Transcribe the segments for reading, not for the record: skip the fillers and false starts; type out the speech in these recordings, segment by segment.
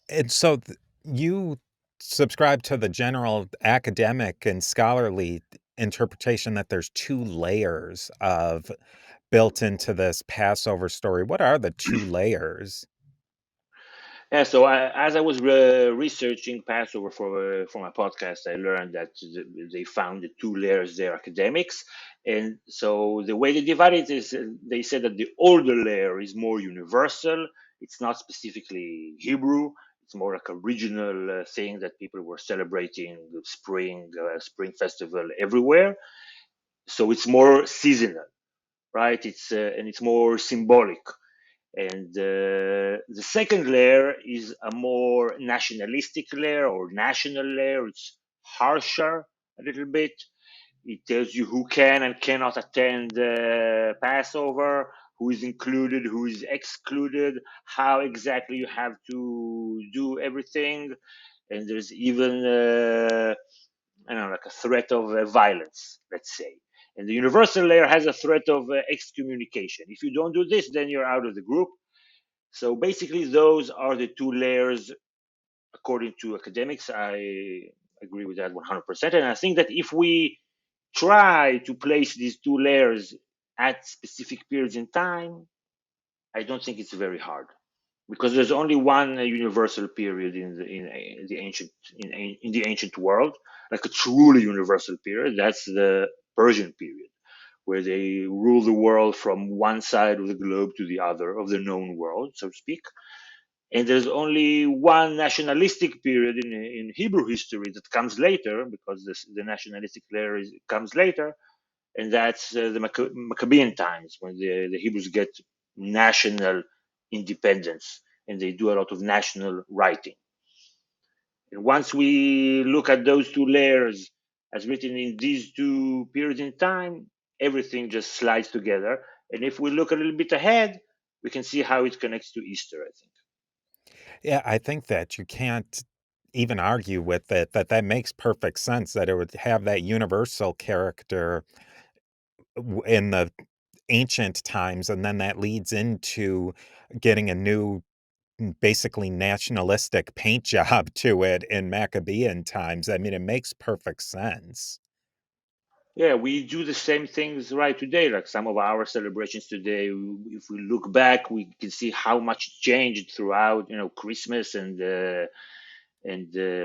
And so you subscribe to the general academic and scholarly interpretation that there's two layers of built into this Passover story. What are the two layers? Yeah, so as I was researching Passover for my podcast, I learned that they found the two layers there, academics, and so the way they divide it is they said that the older layer is more universal. It's not specifically Hebrew. It's more like a regional thing that people were celebrating the spring festival everywhere. So it's more seasonal, right? It's more symbolic. And the second layer is a more nationalistic layer or national layer. It's harsher a little bit. It tells you who can and cannot attend Passover, who is included, who is excluded, how exactly you have to do everything. And there's even, I don't know, like a threat of violence, let's say. And the universal layer has a threat of excommunication. If you don't do this, then you're out of the group. So basically, those are the two layers, according to academics. I agree with that 100%. And I think that if we try to place these two layers at specific periods in time, I don't think it's very hard because there's only one universal period in the ancient world, like a truly universal period. That's the Persian period, where they rule the world from one side of the globe to the other of the known world, so to speak. And there's only one nationalistic period in Hebrew history that comes later, because the nationalistic layer comes later, and that's the Maccabean times when the Hebrews get national independence and they do a lot of national writing. And once we look at those two layers as written in these two periods in time, everything just slides together. And if we look a little bit ahead, we can see how it connects to Easter, I think. Yeah, I think that you can't even argue with it, that that makes perfect sense, that it would have that universal character in the ancient times, and then that leads into getting a new, basically nationalistic paint job to it in Maccabean times. I mean, it makes perfect sense. Yeah, we do the same things right today. Like some of our celebrations today, if we look back, we can see how much changed throughout, Christmas and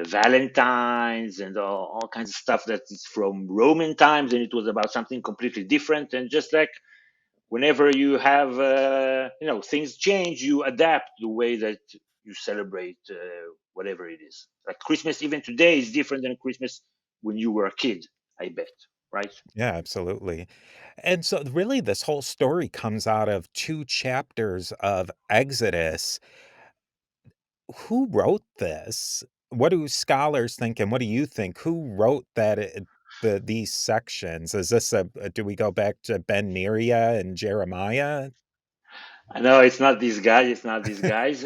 Valentine's and all kinds of stuff that is from Roman times, and it was about something completely different. And just like whenever you have, things change, you adapt the way that you celebrate whatever it is. Like Christmas, even today, is different than Christmas when you were a kid. I bet, right? Yeah, absolutely. And so, really, this whole story comes out of two chapters of Exodus. Who wrote this? What do scholars think, and what do you think? Who wrote these sections? Is this do we go back to Ben Neria and Jeremiah? No, it's not these guys. It's not these guys.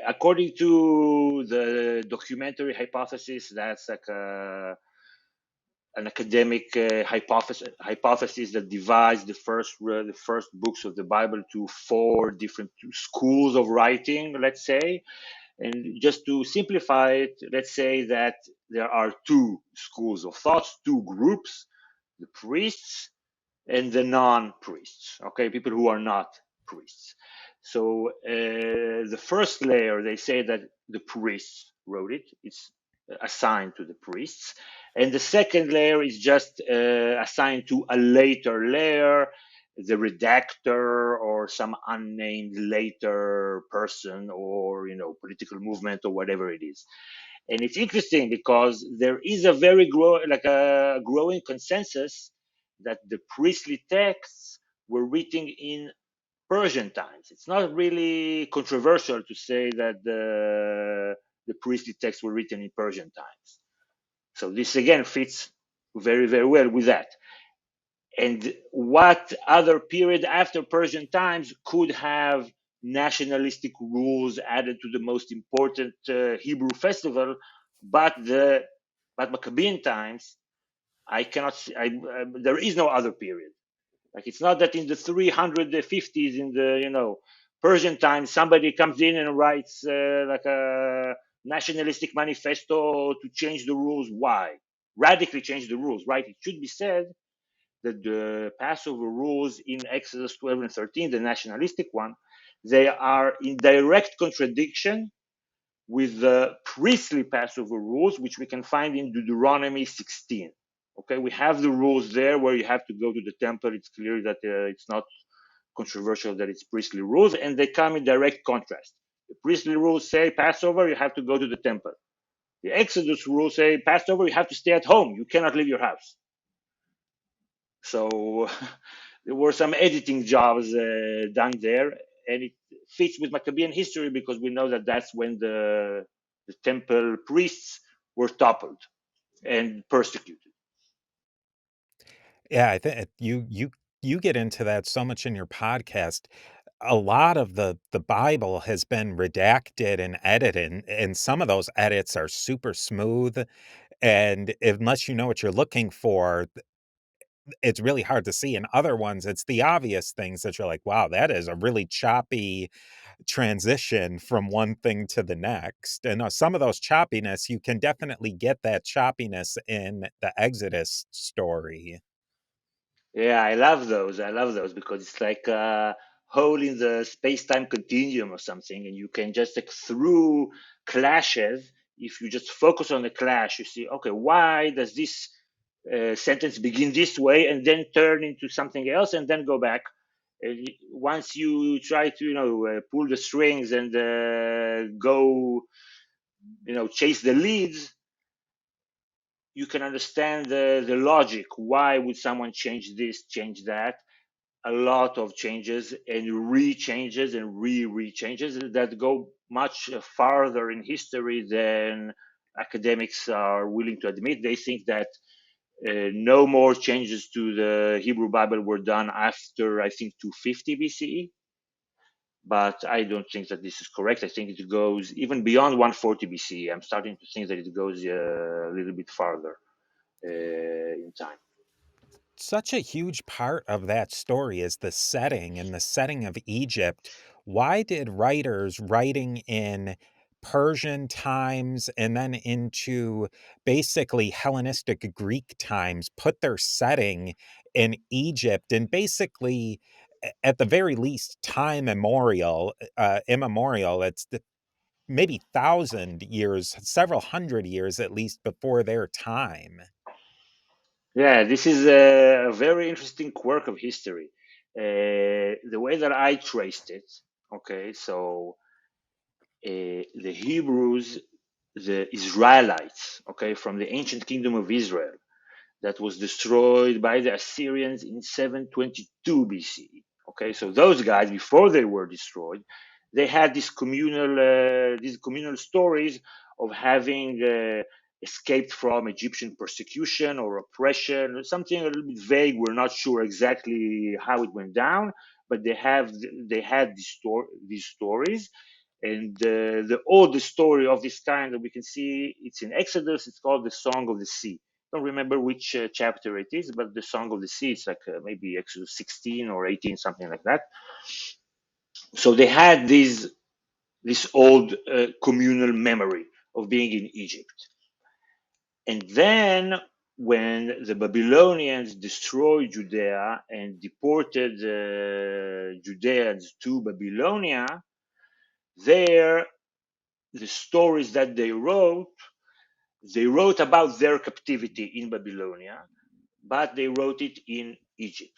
According to the documentary hypothesis, that's like an academic hypothesis that divides the first books of the Bible to four different schools of writing. Let's say, and just to simplify it, let's say that there are two schools of thoughts, two groups: the priests and the non-priests. Okay, people who are not priests. So the first layer, they say that the priests wrote it. It's assigned to the priests, and the second layer is just assigned to a later layer, the redactor or some unnamed later person, or political movement or whatever it is. And it's interesting because there is a like a growing consensus that the priestly texts were written in Persian times. It's not really controversial to say that the priestly texts were written in Persian times. So this again fits very, very well with that. And what other period after Persian times could have nationalistic rules added to the most important Hebrew festival, but the but Maccabean times? I cannot see. There is no other period. Like it's not that in the 350s, in the Persian times, somebody comes in and writes like a nationalistic manifesto to change the rules. Why? Radically change the rules, right? It should be said that the Passover rules in Exodus 12 and 13, the nationalistic one, they are in direct contradiction with the priestly Passover rules, which we can find in Deuteronomy 16. Okay, we have the rules there where you have to go to the temple. It's clear that it's not controversial that it's priestly rules, and they come in direct contrast. The priestly rules say Passover, you have to go to the temple. The Exodus rules say Passover, you have to stay at home. You cannot leave your house. So there were some editing jobs done there, and it fits with Maccabean history because we know that that's when the temple priests were toppled and persecuted. Yeah, I think you get into that so much in your podcast. A lot of the Bible has been redacted and edited, and some of those edits are super smooth, and unless you know what you're looking for, it's really hard to see. And other ones, it's the obvious things that you're like, "Wow, that is a really choppy transition from one thing to the next." And, some of those choppiness, you can definitely get that choppiness in the Exodus story. Yeah, I love those. I love those because it's like a hole in the space-time continuum or something, and you can just like through clashes. If you just focus on the clash, you see, okay, why does this sentence begin this way and then turn into something else and then go back? Once you try to, pull the strings and go, chase the leads, you can understand the logic. Why would someone change this, change that? A lot of changes and re-changes and re-changes that go much farther in history than academics are willing to admit. They think that no more changes to the Hebrew Bible were done after, I think, 250 BCE. But I don't think that this is correct. I think it goes even beyond 140 BCE. I'm starting to think that it goes a little bit farther in time. Such a huge part of that story is the setting and the setting of Egypt. Why did writers writing in Persian times and then into basically Hellenistic Greek times put their setting in Egypt and basically, at the very least, time immemorial? It's maybe 1,000 years, several hundred years at least before their time. Yeah, this is a very interesting quirk of history. The way that I traced it, okay, so the Hebrews, the Israelites, okay, from the ancient kingdom of Israel, that was destroyed by the Assyrians in 722 BCE. Okay, so those guys, before they were destroyed, they had these communal stories of having escaped from Egyptian persecution or oppression, something a little bit vague. We're not sure exactly how it went down, but they had these stories, and the oldest story of this kind that we can see, it's in Exodus. It's called the Song of the Sea. I don't remember which chapter it is, but the Song of the Sea, it's like maybe Exodus 16 or 18, something like that. So they had this old communal memory of being in Egypt. And then when the Babylonians destroyed Judea and deported Judeans to Babylonia, there the stories that they wrote about their captivity in Babylonia, but they wrote it in Egypt.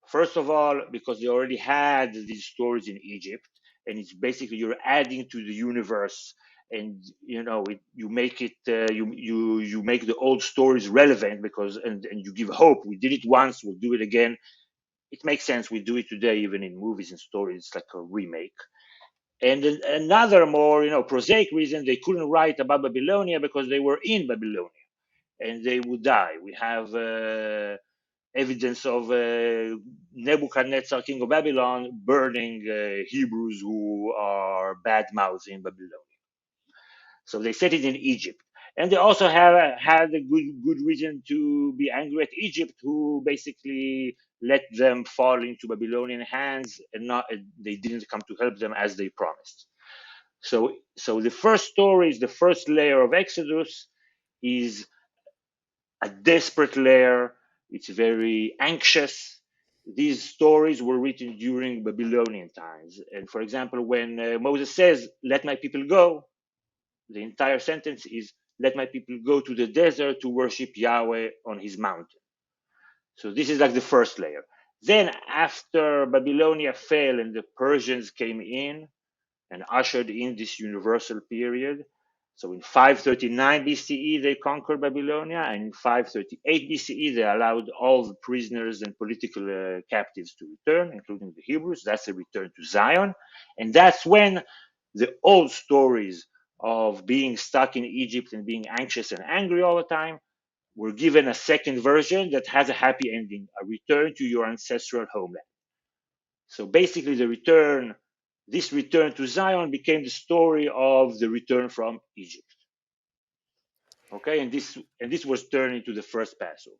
First of all, because they already had these stories in Egypt, and it's basically you're adding to the universe, and you make it you make the old stories relevant because and you give hope. We did it once, we'll do it again. It makes sense. We do it today, even in movies and stories, like a remake. And another more, prosaic reason, they couldn't write about Babylonia because they were in Babylonia and they would die. We have evidence of Nebuchadnezzar, king of Babylon, burning Hebrews who are bad mouthing Babylonia. So they set it in Egypt. And they also have had a good reason to be angry at Egypt, who basically let them fall into Babylonian hands, and not they didn't come to help them as they promised. So the first story is the first layer of Exodus, is a desperate layer. It's very anxious. These stories were written during Babylonian times, and for example, when Moses says, "Let my people go," the entire sentence is, "Let my people go to the desert to worship Yahweh on his mountain." So this is like the first layer. Then, after Babylonia fell and the Persians came in and ushered in this universal period, so in 539 BCE, they conquered Babylonia, and in 538 BCE, they allowed all the prisoners and political captives to return, including the Hebrews. That's a return to Zion. And that's when the old stories of being stuck in Egypt and being anxious and angry all the time were given a second version that has a happy ending, a return to your ancestral homeland. So basically, this return to Zion became the story of the return from Egypt. Okay, and this was turned into the first Passover.